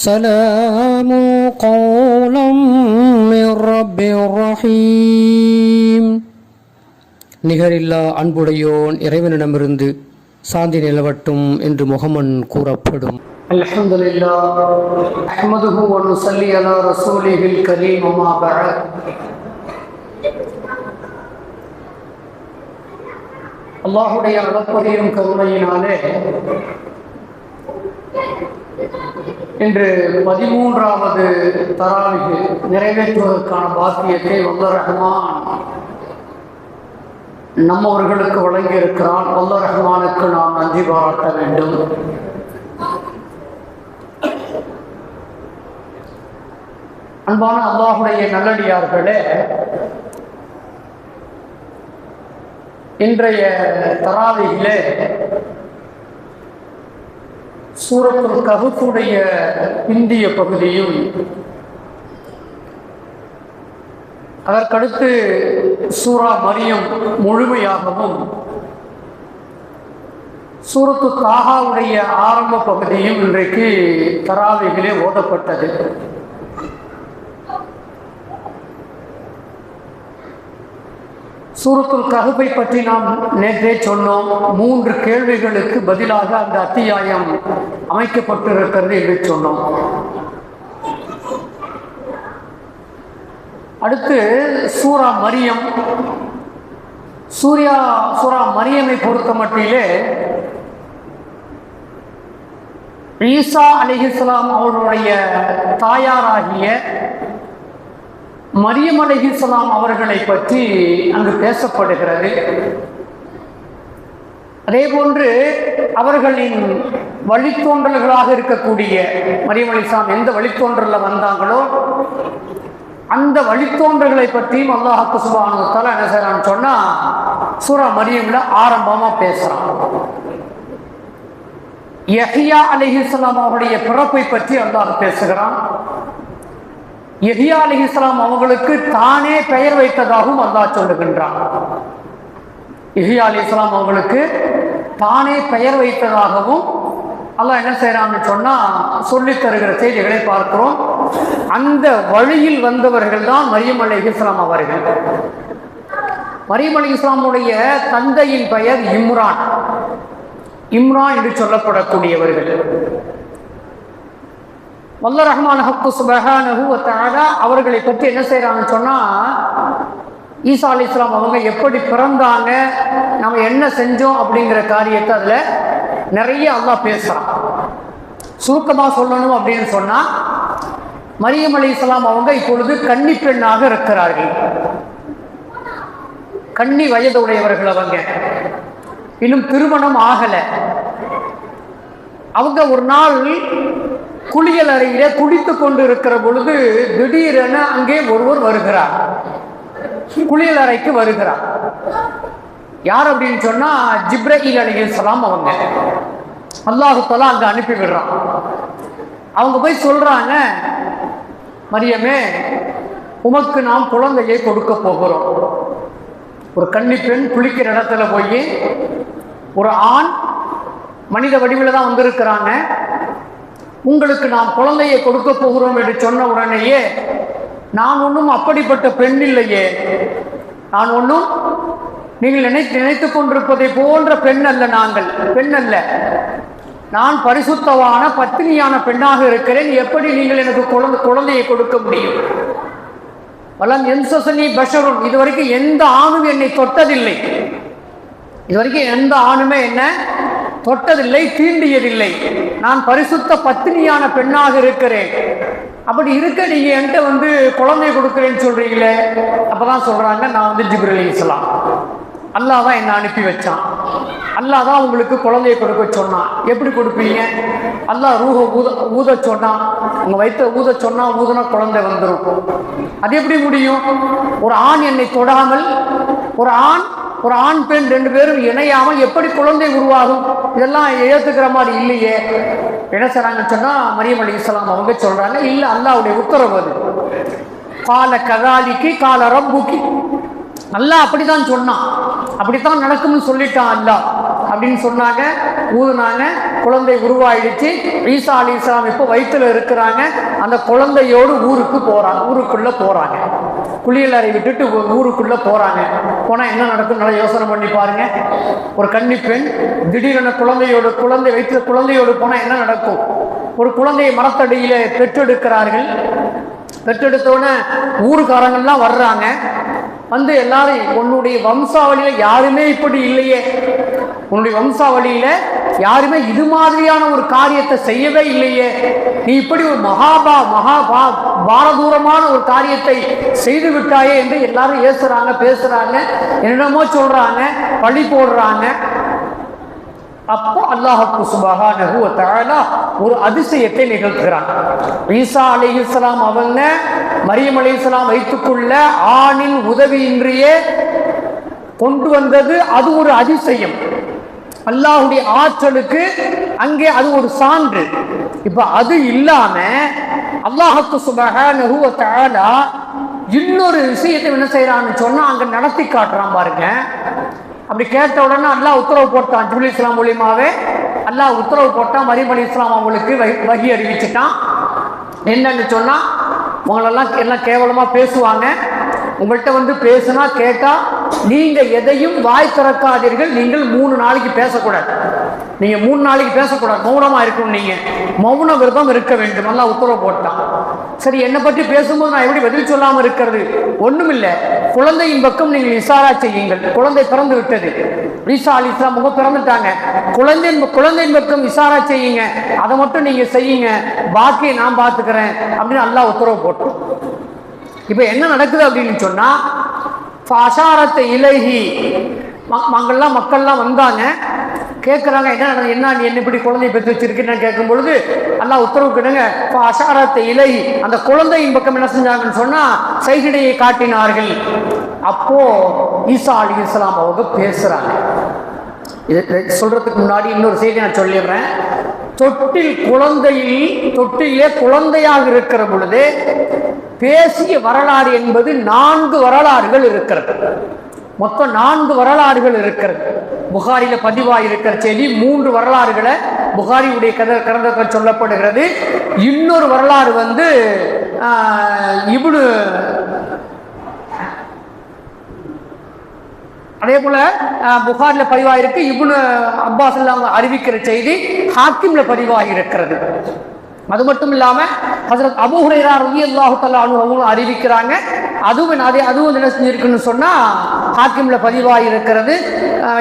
سلام قولا من رب رحيم. நிகரில்லா அன்புடையோன் இறைவனிடமிருந்து சாந்தி நிலவட்டும் என்று முகமன் கூறப்படும். அல்ஹம்துலில்லாஹ் அஹ்மதுஹு வ நுஸல்லி அலா ரசூலிஹில் கரீம் அம்மா பஅத். அல்லாஹ்வுடைய அளப்பரியும் கருணையினாலே இன்று 13வது தராவிஹ் நிறைவேற்றுவதற்கான பாக்கியத்தை வல்ல ரஹ்மான் நம்மவர்களுக்கு வழங்கியிருக்கிறான். வல்ல ரஹ்மானுக்கு நாம் நன்றி பாராட்ட வேண்டும். அன்பான அல்லாஹுடைய நல்லடியார்களே, இன்றைய தராவியிலே சூரத்துல் கஹ்ஃபுடைய இந்திய பகுதியும் அதற்கடுத்து சூரா மரியம் முழுமையாகவும் சூரத்து தாஹாவுடைய ஆரம்ப பகுதியும் இன்றைக்கு தராவிகளே ஓதப்பட்டது. சூரத்துல் கஹ்ஃபை பற்றி நாம் நேற்றே சொன்னோம். 3 கேள்விகளுக்கு பதிலாக அந்த அத்தியாயம் அமைக்கப்பட்டிருக்கிறது என்று சொன்னோம். அடுத்து சூரா மரியம். சூரா மரியமை பொறுத்த மட்டிலே ஈசா அலைஹிஸ்ஸலாம் அவர்களுடைய தாயாராகிய மரியம் அலைஹிஸ்ஸலாம் அவர்களை பற்றி அங்கு பேசப்படுகிறது. அதேபோன்று அவர்களின் வழித்தோன்றல்களாக இருக்கக்கூடிய மரியம் அலைஹிஸ்ஸலாம் எந்த வழித்தோன்றல்ல வந்தாங்களோ அந்த வழித்தோன்றல்களை பற்றியும் அல்லாஹ் சுப்ஹானஹு வ தஆலா என்ன செய்றான்னு சொன்னா சூரா மரியம்ல ஆரம்பமா பேசுறான். யஹ்யா அலைஹிஸ்ஸலாம் அவருடைய பிறப்பை பற்றி அல்லாஹ் பேசுகிறான். யஹ்யா அலைஹிஸ்ஸலாம் அவங்களுக்கு தானே பெயர் வைத்ததாகவும் அல்லாஹ் சொல்லுகின்றான். யஹ்யா அலைஹிஸ்ஸலாம் அவங்களுக்கு தானே பெயர் வைத்ததாகவும் அல்லாஹ் என்ன செய்யறான்னு சொன்னா சொல்லித் தருகிற செய்திகளை பார்க்கிறோம். அந்த வழியில் வந்தவர்கள் தான் மரியம் அலைஹிஸ்ஸலாம் அவர்கள். மரியம் அலைஹிஸ்ஸலாமுடைய தந்தையின் பெயர் இம்ரான் என்று சொல்லப்படக்கூடியவர்கள். வல்ல ரஹ்மான் ஹக்கு சுப்ஹானஹு வ தஆலா அவர்களை பற்றி என்ன செய்யறாங்கன்னு சொன்னா ஈசா அலைஹிஸ்ஸலாம் அவங்க எப்படி பிறந்தாங்க, நம்ம என்ன செஞ்சோம் அப்படிங்கிற காரியத்தை அதுல நிறைய அல்லாஹ் பேசுறான். சுருக்கமாக சொல்லணும் அப்படின்னு சொன்னா மரியம் அலைஹிஸ்ஸலாம் அவங்க இப்பொழுது கன்னி பெண்ணாக இருக்கிறார்கள். கன்னி வயது உடையவர்கள். அவங்க இன்னும் திருமணம் ஆகல. அவங்க ஒரு நாள் குளியல் அறையில குளித்து கொண்டு இருக்கிற பொழுது திடீரென அங்கே ஒருவர் வருகிறார். குளியல் அறைக்கு வருகிறார். யார் அப்படின்னு சொன்னா ஜிப்ரீல் அலைஹிஸ்ஸலாம் அவங்க. அல்லாஹ் தஆலா அங்க அனுப்பி விடுறான். அவங்க போய் சொல்றாங்க, மரியமே உமக்கு நாம் குழந்தையை கொடுக்க போகிறோம். ஒரு கன்னி பெண் குளிக்கிற இடத்துல போய் ஒரு ஆண் மனித வடிவில் தான் வந்திருக்கிறாங்க, உங்களுக்கு நாம் குழந்தையை கொடுக்க போகிறோம் என்று சொன்ன உடனேயே நான் ஒன்றும் அப்படிப்பட்ட பெண் இல்லையே, நான் ஒன்றும் நீங்கள் நினைத்து கொண்டிருப்பதை போன்ற பெண் அல்ல, நாங்கள் பெண் அல்ல, நான் பரிசுத்தவான பத்தினியான பெண்ணாக இருக்கிறேன், எப்படி நீங்கள் எனக்கு குழந்தையை கொடுக்க முடியும்? வலம் என்சசனி பஷரும், இதுவரைக்கும் எந்த ஆணும் என்னை தொட்டதில்லை, இதுவரைக்கும் எந்த ஆணுமே என்ன தொட்டதில்லை, தீண்டியதில்லை, நான் பரிசுத்த பத்தினியான பெண்ணாக இருக்கிறேன், அப்படி இருக்க நீங்க என்கிட்ட குழந்தை கொடுக்குறேன்னு சொல்றீங்களே. அப்பதான் சொல்றாங்க, நான் ஜிப்ரீல் அலைஹிஸ்ஸலாம், அல்லாஹ் தான் என்னை அனுப்பி வச்சான், அல்லாஹ் தான் உங்களுக்கு குழந்தையை கொடுக்க சொன்னான். எப்படி கொடுப்பீங்க? அல்லாஹ் ரூஹ ஊத சொன்னான், உங்க வயிற்ற ஊத சொன்னா ஊதுனா குழந்தை வந்துடும். அது எப்படி முடியும்? ஒரு ஆண் என்னை தொடாமல் ஒரு ஆண் பெண் 2 பேரும் இணையாமல் எப்படி குழந்தை உருவாகும்? இதெல்லாம் ஏற்றுக்கிற மாதிரி இல்லையே. என்ன செய்றாங்கன்னு சொன்னா மரியம் அலைஹிஸ்ஸலாம் அவங்க சொல்றாங்க, இல்ல அல்லாஹ்வுடைய உத்தரவு அது. கால கதாலிக்கு கால ரப்புக்கி, அல்லாஹ் அப்படிதான் சொன்னான், அப்படித்தான் நடக்கும்னு சொல்லிட்டான் அல்லாஹ் அப்படின்னு சொன்னாங்க. ஊதுனாங்க, குழந்தை உருவாயிடுச்சு. ஈசா அலைஹிஸ்ஸலாம் இப்போ வயிற்றுல இருக்கிறாங்க. அந்த குழந்தையோடு ஊருக்குள்ள போறாங்க. குளியலறை விட்டுட்டு ஊருக்குள்ள போறாங்க. போனா என்ன நடக்கும் நல்லா யோசனை பண்ணி பாருங்க. ஒரு கன்னி பெண் திடீரென குழந்தை வயிற்றுல குழந்தையோடு போனா என்ன நடக்கும்? ஒரு குழந்தையை மரத்தடியில பெற்றெடுக்கிறார்கள். பெற்றெடுத்தோடனே ஊருக்காரங்கள்லாம் வர்றாங்க. வந்து எல்லாரும் உன்னுடைய வம்சாவளியில யாருமே இப்படி இல்லையே, உன்னுடைய வம்சாவளியில யாருமே இது மாதிரியான ஒரு காரியத்தை செய்யவே இல்லையே, நீ இப்படி ஒரு பாரதூரமான ஒரு காரியத்தை செய்து விட்டாயே என்று எல்லாரும் ஏசுறாங்க, பேசுறாங்க, என்னென்னமோ சொல்றாங்க, பழி போடுறாங்க. அப்போ அல்லாஹ் சுப்ஹானஹு வ தஆலா ஒரு அதிசயத்தை நிகழ்த்துகிறான். ஈசா அலைஹிஸ்ஸலாம் அவங்க மரியம் அலைஹிஸ்ஸலாம் வைத்துக்குள்ள ஆணின் உதவியின்றியே கொண்டு வந்தது அது ஒரு அதிசயம். அல்லாஹ்வுடைய ஆற்றலுக்கு அங்கே அது ஒரு சான்று. இப்ப அது இல்லாம அல்லாஹ் சுப்ஹானஹு வ தஆலா இன்னொரு விஷயத்தை என்ன செய்யறான்னு சொன்னா அங்க நடத்தி காட்டுறான் பாருங்க. அப்படி கேட்ட உடனே அல்லாஹ் உத்தரவு போட்டான். ஜிப்ரீல் இஸ்லாம் மூலியமாவே அல்லாஹ் உத்தரவு போட்டான். மரியம் அலைஹிஸ்ஸலாம் அவங்களுக்கு வஹி அறிவிச்சுட்டான். என்னன்னு சொன்னா, உங்களெல்லாம் எல்லாம் கேவலமா பேசுவாங்க, உங்கள்கிட்ட வந்து பேசுனா கேட்டா நீங்க எதையும் வாய் திறக்காதீர்கள், நீங்கள் 3 நாளைக்கு பேசக்கூடாது, நீங்க 3 நாளைக்கு பேசக்கூடாது, மௌனமா இருக்கணும், நீங்க மௌன விரதம் இருக்க வேண்டும். நல்லா உத்தரவு போட்டான். சரி, என்னை பற்றி பேசும்போது நான் எப்படி பதில் சொல்லாம இருக்கிறது? ஒண்ணுமில்லை, குழந்தையின் பக்கம் நீங்கள் இசாரா செய்யுங்கள். குழந்தை பிறந்து விட்டது, ஈசா அலைஹிஸ்ஸலாம் முகம் பிறந்துட்டாங்க. குழந்தையின் பக்கம் இசாரா செய்யுங்க, அதை மட்டும் நீங்க செய்யுங்க, பாக்கியை நான் பார்த்துக்கிறேன் அப்படின்னு அல்லாஹ் உத்தரவு போட்டோம். இப்ப என்ன நடக்குது அப்படின்னு சொன்னா, ஃபஅஷாரத் இலைஹி, மக்கள்லாம் வந்தாங்க, கேட்குறாங்க, என்ன நீ என்ன இப்படி குழந்தையை பெற்று வச்சிருக்கேன்னு கேட்கும் பொழுது அல்லாஹ் உத்தரவு கிடுங்க. ஃபஅஷாரத் இலைஹி, அந்த குழந்தையின் பக்கம் என்ன செஞ்சாங்கன்னு சொன்னா சைகையை காட்டினார்கள். அப்போ ஈசா அலைஹிஸ்ஸலாம் அவங்க பேசுறாங்க. இது சொல்றதுக்கு முன்னாடி இன்னொரு செய்தி நான் சொல்லிடுறேன். தொட்டிலே குழந்தையாக இருக்கிற பொழுது பேசிய வரலாறு என்பது 4 வரலாறுகள் இருக்கிறது. மொத்தம் 4 வரலாறுகள் இருக்கிறது. புகாரில பதிவாக இருக்கிற செய்தி 3 வரலாறுகளை புகாரியுடைய கிரந்தத்தில் சொல்லப்படுகிறது. இன்னொரு வரலாறு வந்து இப்னு, அதே போல புகார்ல பதிவாயிருக்கு. இப்னு அப்பாஸ் எல்லாம் அறிவிக்கிற செய்தி ஹாக்கிம்ல பதிவாகி இருக்கிறது. அது மட்டும் இல்லாம ஹஜ்ரத் அபூ ஹுரைரா ரலியல்லாஹு தஆலா அன்ஹு அவங்க அறிவிக்கிறாங்க. அதுவும் என்ன செஞ்சிருக்குன்னு சொன்னா ஹாக்கிம்ல பதிவாகி இருக்கிறது,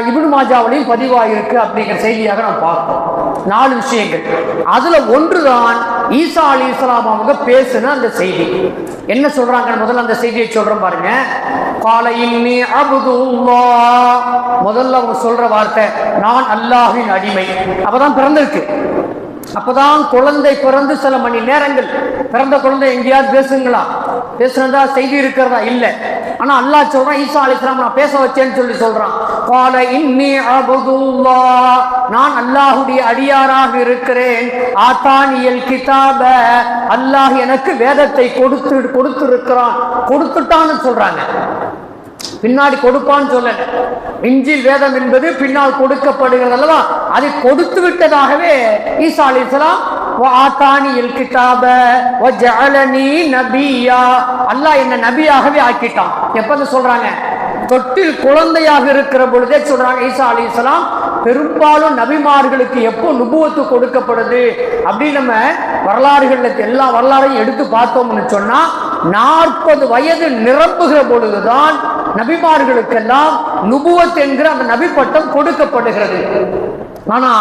இப்னு மாஜாவிலையும் பதிவாகி இருக்கு அப்படிங்கிற செய்தியாக நாம் பார்ப்போம். 4 விஷயங்கள். அதுல ஒன்றுதான் ஈசா அலைஹிஸ்ஸலாம் அவங்க பேசுன அந்த செய்தி. என்ன சொல்றாங்க? முதல்ல அந்த செய்தியை சொல்றோம் பாருங்க. கால இன்னி அப்துல்லாஹ், முதல்ல அவங்க சொல்ற வார்த்தை நான் அல்லாஹ்வின் அடிமை. அப்பதான் பிறந்திருக்கு. அப்பதான் குழந்தை பிறந்து சில மணி நேரங்கள், பிறந்த குழந்தை எங்கேயாவது பேசுங்களா? பேசுனதா செய்தி இருக்கிறதா? இல்லை. ஆனா அல்லாஹ் சொல்றான், ஈசா அலைஹிஸ்ஸலாம் நான் பேச வச்சேன்னு சொல்லி சொல்றான். கால இன்னி அப்துல்லாஹ், நான் அல்லாஹ்வுடைய அடியாராக இருக்கிறேன். ஆத்தானியல் கிதாப, அல்லாஹ் எனக்கு வேதத்தை கொடுத்திருக்கிறான். கொடுத்துட்டான்னு சொல்றாங்க, பின்னாடி கொடுப்பான்னு சொல்லல. இன்ஜில் வேதம் என்பது பின்னால் கொடுக்கப்படுகிறது அல்லவா, அதை கொடுத்து விட்டதாகவே ஈசா அலைஹிஸ்ஸலாம் வஆதானில் கிதாப வஜஅலனி நபியா, அல்லாஹ் என்ன நபியாகவே ஆக்கிட்டான். எப்ப சொல்றாங்க? தொட்டில் குழந்தையாக இருக்கிற பொழுதே சொல்றாங்க. ஈசா அலைஹிஸ்ஸலாம் பெரும்பாலும் நபிமார்களுக்கு எப்போ நுபுவத்து கொடுக்கப்படுது அப்படின்னு நம்ம வரலாறுகள்ல எல்லா வரலாறையும் எடுத்து பார்த்தோம்னு சொன்னா 40 வயது நிரம்புகிற பொழுதுதான் நபிமார்களுக்கெல்லாம் நுபுவத் என்கிற அந்த நபி பட்டம் கொடுக்கப்படுகிறது. ஆனா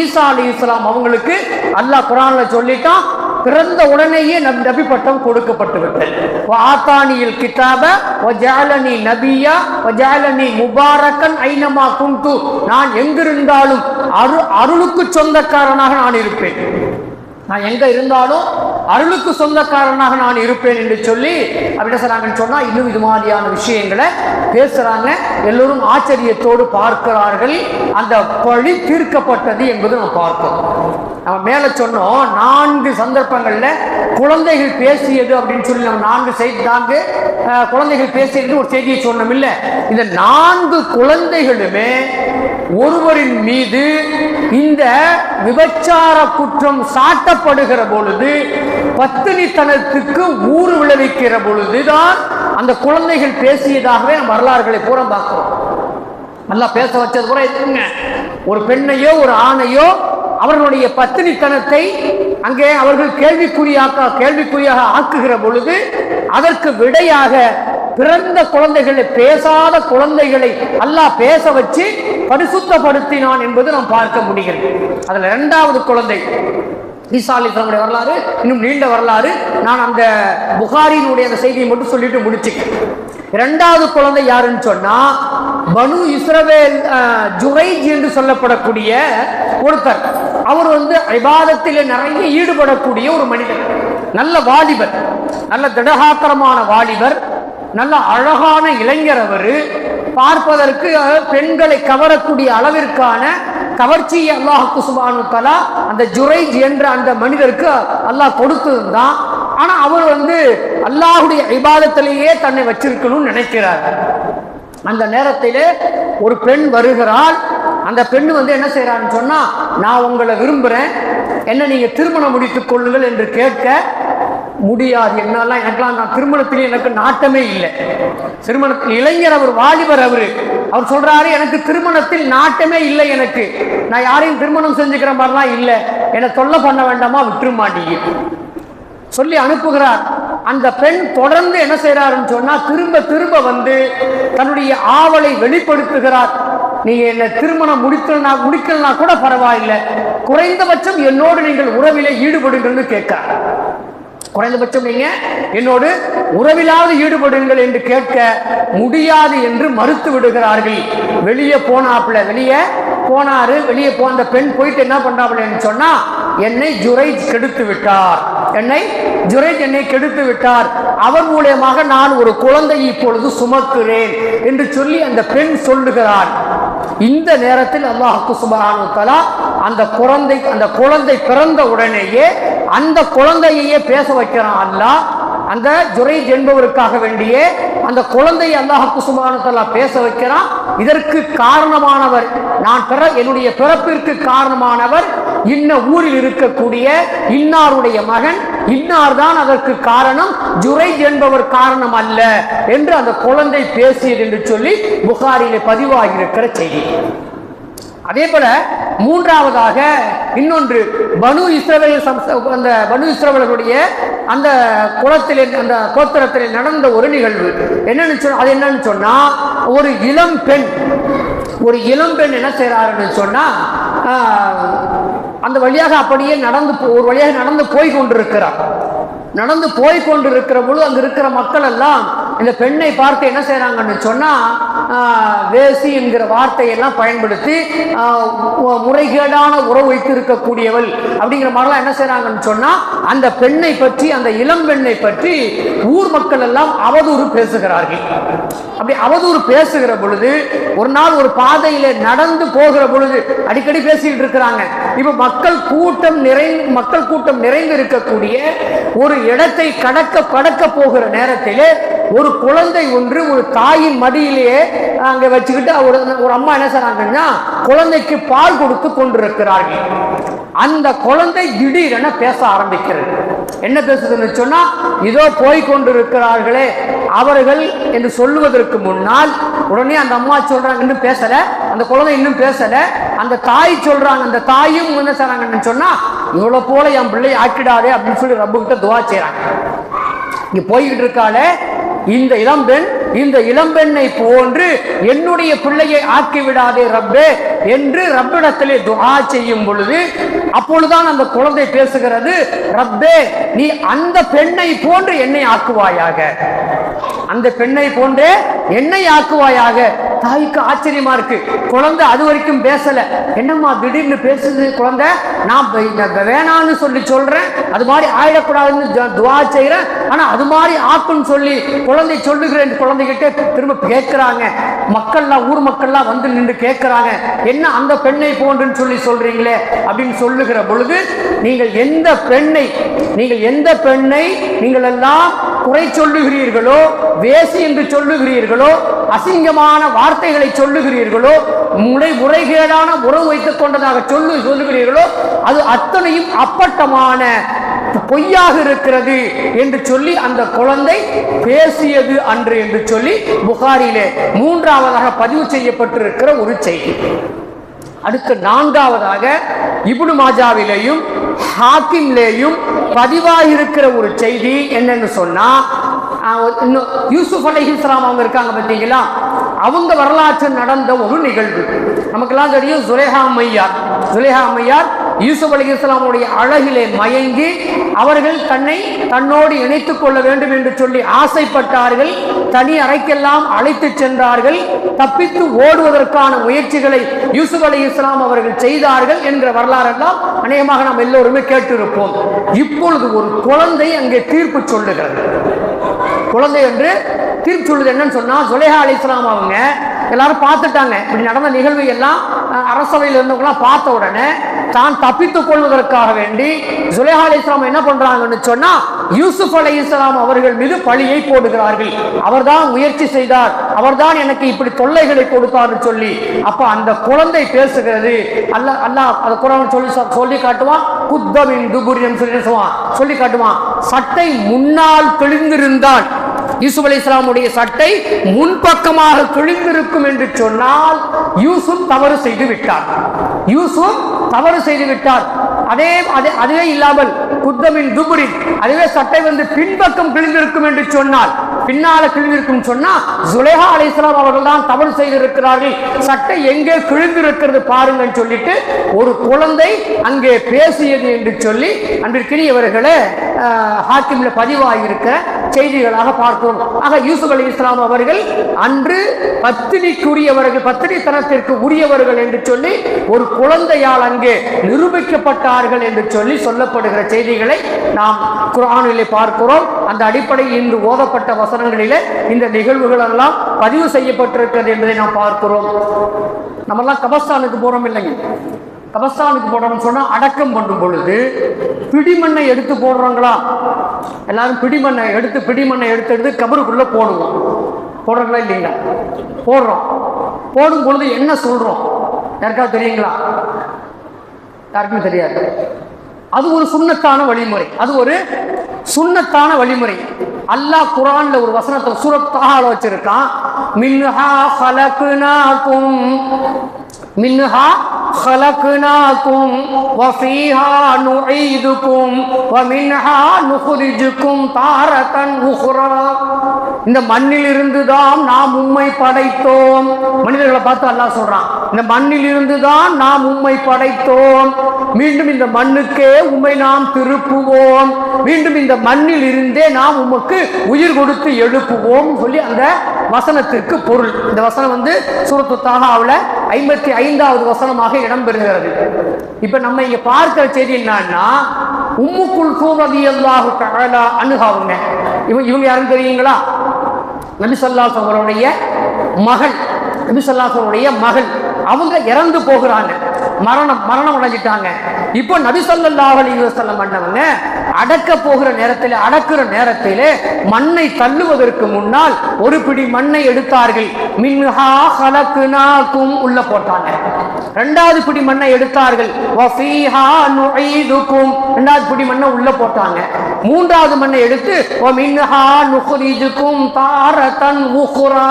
ஈசா அலைஹிஸ்ஸலாம் அவங்களுக்கு அல்லாஹ் குர்ஆன்ல சொல்லிட்டான், பிறந்த உடனேயே நபி பட்டம் கொடுக்கப்பட்டு விட்டது. வஆதானில் கிதாப வஜஅலனி நபியா வஜஅலனி முபாரக்கன் ஐனமா குன்து, நான் எங்கிருந்தாலும் அருளுக்கு சொந்தக்காரனாக நான் இருப்பேன். நான் எங்க இருந்தாலும் அருளுக்கு சொந்தக்காரனாக நான் இருப்பேன் என்று சொல்லி அப்படி என்ன செய்றாங்கன்னு சொன்னா இன்னும் இது மாதிரியான விஷயங்களை பேசுறாங்க. எல்லோரும் ஆச்சரியத்தோடு பார்க்கிறார்கள். அந்த பழி தீர்க்கப்பட்டது என்பது நம்ம பார்க்கிறோம். நம்ம மேல சொன்னோம் 4 சந்தர்ப்பங்கள்ல குழந்தைகள் பேசியது அப்படின்னு சொல்லி நம்ம 4 குழந்தைகள் பேசியது ஒரு செய்தியை சொன்னோம் இல்ல. இந்த 4 குழந்தைகளுமே ஒருவரின் மீது இந்த விபச்சார குற்றம் சாட்டப்படுகிற பொழுது, பத்தினித்தனத்துக்கு ஊறு விளைவிக்கிற பொழுதுதான் அந்த குழந்தைகள் பேசியதாகவே நம்ம வரலாறுகளை பூரா பார்க்கிறோம். நல்லா பேச வச்சது கூட இருக்குங்க. ஒரு பெண்ணையோ ஒரு ஆணையோ அவர்களுடைய பத்தினித்தனத்தை அங்கே அவர்கள் கேள்விக்குறியாக ஆக்குகிற பொழுது அதற்கு விடையாக பிறந்த குழந்தைகளை, பேசாத குழந்தைகளை அல்லாஹ் பேச வச்சு பரிசுத்தப்படுத்தினான் என்பது நாம் பார்க்க முடிகிறது. அதுல 2வது குழந்தை ஈசா அலைஹிஸ்ஸலாமுடைய வரலாறு இன்னும் நீண்ட வரலாறு. நான் அந்த புகாரியினுடைய அந்த செய்தியை மட்டும் சொல்லிட்டு முடிச்சுக்கிறேன். 2வது குழந்தை யாருன்னு சொன்னா பனு இஸ்ரவேல் ஜுரைஜ் என்று சொல்லப்படக்கூடிய ஒருத்தர். அவர் இபாதத்திலே நிறைய ஈடுபடக்கூடிய ஒரு மனிதர், நல்ல வாலிபர், நல்ல திடகாத்திரமான வாலிபர், நல்ல அழகான இளைஞர். அவர் பார்ப்பதற்கு பெண்களை கவரக்கூடிய அளவிற்கான கவர்ச்சியை அல்லாஹ் சுப்ஹானஹு வ தஆலா அந்த ஜுரைஜ் என்ற அந்த மனிதருக்கு அல்லாஹ் கொடுத்திருந்தான். ஆனா அவர் அல்லாஹ்வுடைய இபாதத்திலேயே தன்னை வச்சிருக்கணும்னு நினைக்கிறார். அந்த நேரத்திலே ஒரு பெண் வருகிறாள். அந்த பெண் என்ன செய்யறான்னு சொன்னா, நான் உங்களை விரும்புறேன், என்ன நீங்க திருமணம் முடித்துக் கொள்ளுங்கள் என்று கேட்க முடியாது. எனக்கெல்லாம் நான் திருமணத்திலே எனக்கு நாட்டமே இல்லை. திருமணத்தில் இளைஞர், அவர் வாலிபர், அவர் சொல்றாரு எனக்கு திருமணத்தில் நாட்டமே இல்லை, எனக்கு நான் யாரையும் திருமணம் செஞ்சுக்கிற மாதிரிலாம் இல்லை, என்னை தொல்லை பண்ண வேண்டாமா, விட்டுருமாட்டீங்க சொல்லி அனுப்புகிறார். அந்த பெண் தொடர்ந்து என்ன செய்யறாருன்னு சொன்னா திரும்ப தன்னுடைய ஆவலை வெளிப்படுத்துகிறார். நீங்க என்ன திருமணம் முடிக்கலனா கூட பரவாயில்லை, குறைந்தபட்சம் என்னோடு நீங்கள் உறவிலே ஈடுபடுங்கள்னு கேட்கிறார். குறைந்தபட்சம் நீங்க என்னோடு உறவிலாவது ஈடுபடுங்கள் என்று கேட்க முடியாது என்று மறுத்து விடுகிறார்கள். வெளியே போனாரு. வெளியே போன பெண் போயிட்டு என்ன பண்றாப்லன்னு சொன்னா, என்னை ஜுரைஜ் கெடுத்து விட்டார், அவர் மூலமாக நான் ஒரு குழந்தையை இப்பொழுது சுமக்கிறேன் என்று சொல்லி அந்த பெண் சொல்லுகிறார். இந்த நேரத்தில் அல்லாஹ் சுப்ஹானஹு வ தஆலா அந்த குழந்தை பிறந்த உடனேயே அந்த குழந்தையே பேச வைக்கிறான் அல்லாஹ். அந்த ஜுரைஜ் என்பவருக்காக வேண்டிய அந்த குழந்தையை அல்லாஹ் சுப்ஹானஹு வ தஆலா பேச வைக்கிறான். இதற்கு காரணமானவர், என்னுடைய பிறப்பிற்கு காரணமானவர் இன்ன ஊரில் இருக்கக்கூடிய இன்னாருடைய மகன், இன்னார் தான் அதற்கு காரணம், ஜுரைஜ் என்பவர் காரணம் அல்ல என்று அந்த குழந்தை பேசியது என்று சொல்லி புகாரிலே பதிவாகி இருக்கிற செய்தி. அதே போல 3வதாக இன்னொன்று பனு இஸ்ரவேலுடைய அந்த குலத்திலே, அந்த கோத்திரத்திலே நடந்த ஒரு நிகழ்வு. என்னன்னு சொன்னா, ஒரு இளம் பெண் என்ன செய்யறாருன்னு சொன்னா, அந்த வழியாக அப்படியே நடந்து போய் கொண்டிருக்கிற பொழுது அங்க இருக்கிற மக்கள் எல்லாம் இந்த பெண்ணை பார்த்து என்ன செய்யறாங்கன்னு சொன்னா, வேசி என்கிற வார்த்தையெல்லாம் பயன்படுத்தி முறைகேடான உறவு வைத்து இருக்கக்கூடியவள் அப்படிங்கிற மாதிரிலாம் என்ன செய்யறாங்கன்னு சொன்னா, அந்த பெண்ணை பற்றி, அந்த இளம் பெண்ணை பற்றி ஊர் மக்கள் எல்லாம் அவதூறு பேசுகிறார்கள். அப்படி அவதூறு பேசுகிற பொழுது ஒரு நாள் ஒரு பாதையில நடந்து போகிற பொழுது அடிக்கடி பேசிட்டு இருக்கிறாங்க. இப்ப மக்கள் கூட்டம் நிறைந்து இருக்கக்கூடிய ஒரு இடத்தை கடக்க போகிற நேரத்திலே ஒரு குழந்தை ஒன்று ஒரு தாயின் மடியிலேயே அங்க வச்சுக்கிட்டு ஒரு அம்மா என்ன செய்றாங்கன்னா குழந்தைக்கு பால் கொடுத்து கொண்டிருக்கிறார்கள். அந்த குழந்தை திடீரென பேச ஆரம்பிக்கிறது. என்ன பேசுதுன்னு சொன்னா, இதோ போய் கொண்டிருக்கிறார்களே அவர்கள் என்று சொல்லுவதற்கு முன்னால் உடனே அந்த அம்மா சொல்றாங்க, இன்னும் பேசல, அந்த குழந்தை இன்னும் பேசல. அந்த தாய் சொல்றாங்க, அந்த தாயும் என்ன செய்றாங்கன்னு சொன்னா, இவ்வளவு போல என் பிள்ளை ஆக்கிடாதே அப்படின்னு சொல்லி ரப்பு கிட்ட துவா செய்றாங்க. இங்க போய்கிட்டு இருக்காளே இந்த இளம்பெண்ணை போன்று என்னுடைய பிள்ளையை ஆக்கிவிடாதே ரப்பே என்று ரப்பிடத்திலே துஆ செய்யும் பொழுது அப்பொழுதுதான் அந்த குழந்தை பேசுகிறது, ரப்பே நீ அந்த பெண்ணை போன்று என்னை ஆக்குவாயாக, அந்த பெண்ணை போன்றே என்னை ஆக்குவாயாக தாய்க்கு ஆச்சரியமா இருக்கு. குழந்தை அது வரைக்கும் பேசல. என்னம்மா திடீர்னு பேசுது குழந்தை? நான் வேணான்னு சொல்லி சொல்றேன், அது மாதிரி ஆயிடக்கூடாதுன்னு துவா செய்யறேன், ஆனா அது மாதிரி ஆக்குன்னு சொல்லி குழந்தை சொல்லுகிறேன். குழந்தைகிட்ட திரும்ப கேட்கிறாங்க. மக்கள்லாம், ஊர் மக்கள்லாம் வந்து நின்று கேட்கிறாங்க, என்ன அந்த பெண்ணை போன்றுன்னு சொல்லி சொல்றீங்களே அப்படின்னு சொல்லுகிற பொழுது, நீங்கள் எந்த பெண்ணை நீங்கள் எல்லாம் குறை சொல்லுகிறீர்களோ, வேசி என்று சொல்லுகிறீர்களோ, அசிங்கமான வார்த்தைகளை சொல்லுகிறீர்களோ, முறைகேடான உறவு வைத்துக் கொண்டதாக சொல்லுகிறீர்களோ, அது அத்தனையும் அப்பட்டமான பொய்யாக இருக்கிறது என்று சொல்லி அந்த குழந்தை பேசியது அன்று என்று சொல்லி புகாரிலே 3ஆவதாக பதிவு செய்யப்பட்டிருக்கிற ஒரு செய்தி. அடுத்து 4ஆவதாக இப்னு மாஜாவிலேயும் ஹாக்கிம்லேயும் பதிவாகிருக்கிற ஒரு செய்தி என்னன்னு சொன்னா, யூசுப் அலைஹிஸ்ஸலாம் அவங்க இருக்காங்க பார்த்தீங்களா, அவங்க வரலாற்று நடந்த ஒரு நிகழ்வு. நமக்கெல்லாம் தெரியும், சுலேஹா அம்மையார் யூசுப் அலைஹிஸ்ஸலாமுடைய அழகிலே மயங்கி அவர்கள் தன்னோடு இணைத்துக் கொள்ள வேண்டும் என்று சொல்லி ஆசைப்பட்டார்கள். தனி அறைக்கெல்லாம் அழைத்து சென்றார்கள். தப்பித்து ஓடுவதற்கான முயற்சிகளை யூசுப் அலைஹிஸ்ஸலாம் அவர்கள் செய்தார்கள் என்கிற வரலாறெல்லாம் அநேகமாக நாம் எல்லோருமே கேட்டிருப்போம். இப்பொழுது ஒரு குழந்தை அங்கே தீர்ப்பு சொல்லுகிறது. குழந்தை என்று தீர்ப்பு சொல்லுது. என்னன்னு சொன்னா, சுலேஹா அலைஹிஸ்ஸலாம் அவங்க எல்லாரும் பார்த்துட்டாங்க. இப்படி நடந்த நிகழ்வு எல்லாம் அரசவையில் இருந்தவங்களாம் பார்த்த உடனே தான் தப்பித்துக் கொள்வதற்காக வேண்டி சுலேஹா அலைஹிஸ்ஸலாம் என்ன பண்றாங்கன்னு சொன்னா, யூசுப் அலைஹிஸ்ஸலாம் அவர்கள் மீது பழியை போடுகிறார்கள். அவர்தான் முயற்சி செய்தார், அவர்தான் எனக்கு இப்படி தொல்லைகளை கொடுத்தார் சொல்லி. அப்ப அந்த குழந்தை பேசுகிறது. அல்லாஹ் அந்த குர்ஆன் சொல்லி காட்டுவான், குத்தமின் துபுரியம் சொல்லி காட்டுவான். சட்டை முன்னால் கிழிந்திருந்தால், யூசுப் அலைஹிஸ்ஸலாமுடைய சட்டை முன்பக்கமாக கிழிந்திருக்கும் என்று சொன்னால் யூசுப் தவறு செய்து விட்டார். அதுவே இல்லாமல் குத்தமின் துபுரின், அதுவே சட்டை வந்து பின்பக்கம் கிழிந்திருக்கும் என்று சொன்னால், பின்னால கிழிந்திருக்கும் சொன்னா சுலேஹா அலைஹிஸ்ஸலாம் அவர்கள் தான் தவறு செய்திருக்கிறார்கள், சட்டை எங்கே கிழிந்திருக்கிறது பாருங்கள் சொல்லிட்டு ஒரு குழந்தை அங்கே பேசியது என்று சொல்லி அன்பிற்கினியவர்களே ஹாக்கிம்ல பதிவாகியிருக்கிற செய்திகளாக பார்க்கிறோம். ஆக யூசுப் அலைஹிஸ்ஸலாம் அவர்கள் அன்று பத்தினிக்குரியவர்கள், பத்தினித்தனத்திற்கு உரியவர்கள் என்று சொல்லி ஒரு குழந்தையால் அங்கே நிரூபிக்கப்பட்டார்கள் என்று சொல்லி சொல்லப்படுகிற செய்திகளை நாம் குர்ஆனிலே பார்க்கிறோம். அந்த அடிப்படையில் இன்று ஓதப்பட்ட வசனங்களிலே இந்த நிகழ்வுகள் எல்லாம் பதிவு செய்யப்பட்டிருக்கிறது என்பதை நாம் பார்க்கிறோம். நம்மெல்லாம் கபஸ்தானுக்கு போறோம் இல்லைங்க, கபஸ்தானுக்கு போடுறோம்னு சொன்னா அடக்கம் பண்ணும் பொழுது பிடிமண்ணை எடுத்து போடுறாங்களா? எல்லாரும் பிடிமண்ணை எடுத்து கபருக்குள்ள போடுறோங்களா இல்லைங்களா? போடும் பொழுது என்ன சொல்றோம் யாருக்காவது தெரியுங்களா? யாருக்குமே தெரியாது. அது ஒரு சுன்னத்தான வழிமுறை. அல்லாஹ் குர்ஆன்ல ஒரு வசனத்தை சூரத் தாஹால வச்சிருக்கான். மின்ஹா خلقناكم وفيها نعيدكم ومنها نخرجكم تارة أخرى. இந்த மண்ணில் இருந்துதான் நாம் உம்மை படைத்தோம். மனிதர்களை பார்த்து அல்லாஹ் சொல்றான், இந்த மண்ணில் இருந்துதான் நாம் உம்மை படைத்தோம், மீண்டும் இந்த மண்ணுக்கே உம்மை நாம் திருப்புவோம், மீண்டும் இந்த மண்ணில் இருந்தே நாம் உமக்கு உயிர் கொடுத்து எழுப்புவோம் சொல்லி அந்த வசனத்திற்கு பொருள். இந்த வசனம் வந்து சூரத்து தாஹாவுல 55வது வசனமாக இடம்பெறுகிறது. இப்ப நம்ம இங்க பார்க்கிற செய்தி என்னன்னா, உம்மு குல்சூம் ரலியல்லாஹு தஆலா அன்ஹா இவங்க யாரும் தெரியுங்களா? நபி ஸல்லல்லாஹு அலைஹி வஸல்லம் மகள். அவங்க இறந்து போகிறாங்க, மரணம் அடைஞ்சிட்டாங்க. இப்போ நபி ஸல்லல்லாஹு அலைஹி வஸல்லம் பண்ணவங்க அடக்குற நேரத்திலே மண்ணை தள்ளுவதற்கு முன்னால் ஒரு பிடி மண்ணை எடுத்தார்கள். மின்ஹா ஹலக்னாகும் உள்ள போட்டாங்க. இரண்டாவது பிடி மண்ணை எடுத்தார்கள். வஃபீஹா நுஈதுகும், இரண்டாவது பிடி மண்ணை உள்ள போட்டாங்க. மூன்றாவது மண்ணை எடுத்து வமின்ஹா நுக்ரிஜுகும் தாரதன் உக்ரா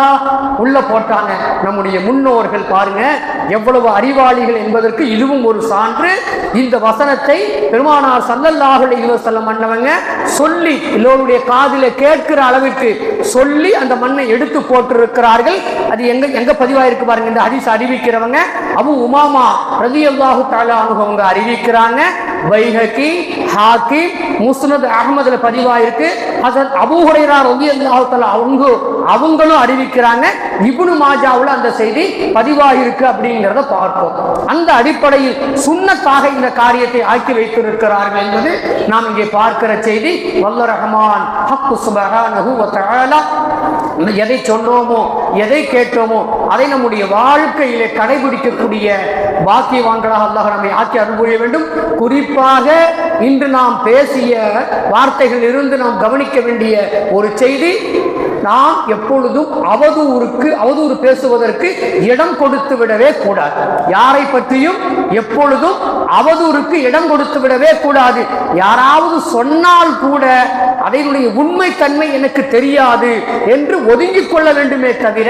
உள்ள போட்டாங்க. நம்முடைய முன்னோர்கள் பாருங்க எவ்வளவு அறிவாளிகள் என்பதற்கு இதுவும் ஒரு சான்று. இந்த வசனத்தை பெருமானார் ஸல்லல்லாஹு அலைஹி வஸல்லம் அன்னவங்க சொல்லி எல்லோருடைய காதிலே கேட்கிற அளவிற்கு சொல்லி அந்த மண்ணை எடுத்து போட்டிருக்கிறார்கள். அது எங்க பதிவாயிருக்கு பாருங்க. இந்த ஹதீஸ் அறிவிக்கிறவங்க அபூ உமாமா ரலியல்லாஹு தஆலா அன்ஹு அவங்க அறிவிக்கிறாங்க. பைஹகி, ஹாக்கிம், முஸ்னத் அஹ்மதுல பதிவாயிருக்கு. ஹஸரத் அபூ ஹுரைரா ரலியல்லாஹு தஆலா அவங்களும் அறிவிக்கிறாங்க. இப்னு மாஜாவுல அந்த செய்தி பதிவாயிருக்கு அப்படிங்கிறத பார்ப்போம். அந்த அடிப்படையில் சுன்னத்தாக இந்த காரியத்தை ஆக்கி வைத்திருக்கிறார்கள் என்பது நாம் இங்கே பார்க்கிற செய்தி. வல்ல ரஹ்மான் ஹக்கு சுப்ஹானஹு வ தஆலா எதை சொன்னோமோ எதை கேட்டோமோ அதை நம்முடைய வாழ்க்கையிலே கடைபிடிக்கக்கூடிய பாக்கியவான்களாக அல்லாஹ் நம்மை ஆக்கி அருள் புரிய வேண்டும். குறிப்பாக இன்று நாம் பேசிய வார்த்தைகள் இருந்து நாம் கவனிக்க வேண்டிய ஒரு செய்தி, நாம் எப்பொழுதும் அவதூறு பேசுவதற்கு இடம் கொடுத்து விடவே கூடாது. யாரை பற்றியும் எப்பொழுதும் அவதூறுக்கு இடம் கொடுத்து விடவே கூடாது. யாராவது சொன்னால் கூட அதனுடைய உண்மை தன்மை எனக்கு தெரியாது என்று ஒதுங்கிக் கொள்ள வேண்டுமே தவிர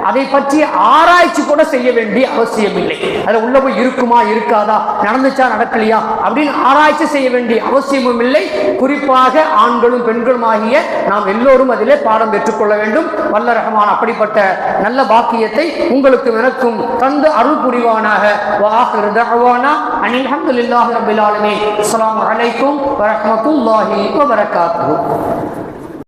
அதை பற்றி ஆராய்ச்சி கூட செய்ய வேண்டிய அவசியம் இல்லை. அதுல உள்ள போய் இருக்குமா இருக்காதா, நடந்துச்சா நடக்கலையா அப்படின்னு ஆராய்ச்சி செய்ய வேண்டிய அவசியமும் இல்லை. குறிப்பாக ஆண்களும் பெண்களும் ஆகிய நாம் எல்லோரும் அதிலே பாடம் பெற்றுக்கொள்ள வேண்டும். வல்ல ரஹ்மான் அப்படிப்பட்ட நல்ல பாக்கியத்தை உங்களுக்கும் எனக்கும் தந்து அருள் புரிவானாக. வஆகிரு தஅவானா அனில் ஹம்துலில்லாஹி ரப்பில் ஆலமீன். அஸ்ஸலாமு அலைக்கும் வ ரஹ்மத்துல்லாஹி வ பரகாத்துஹு.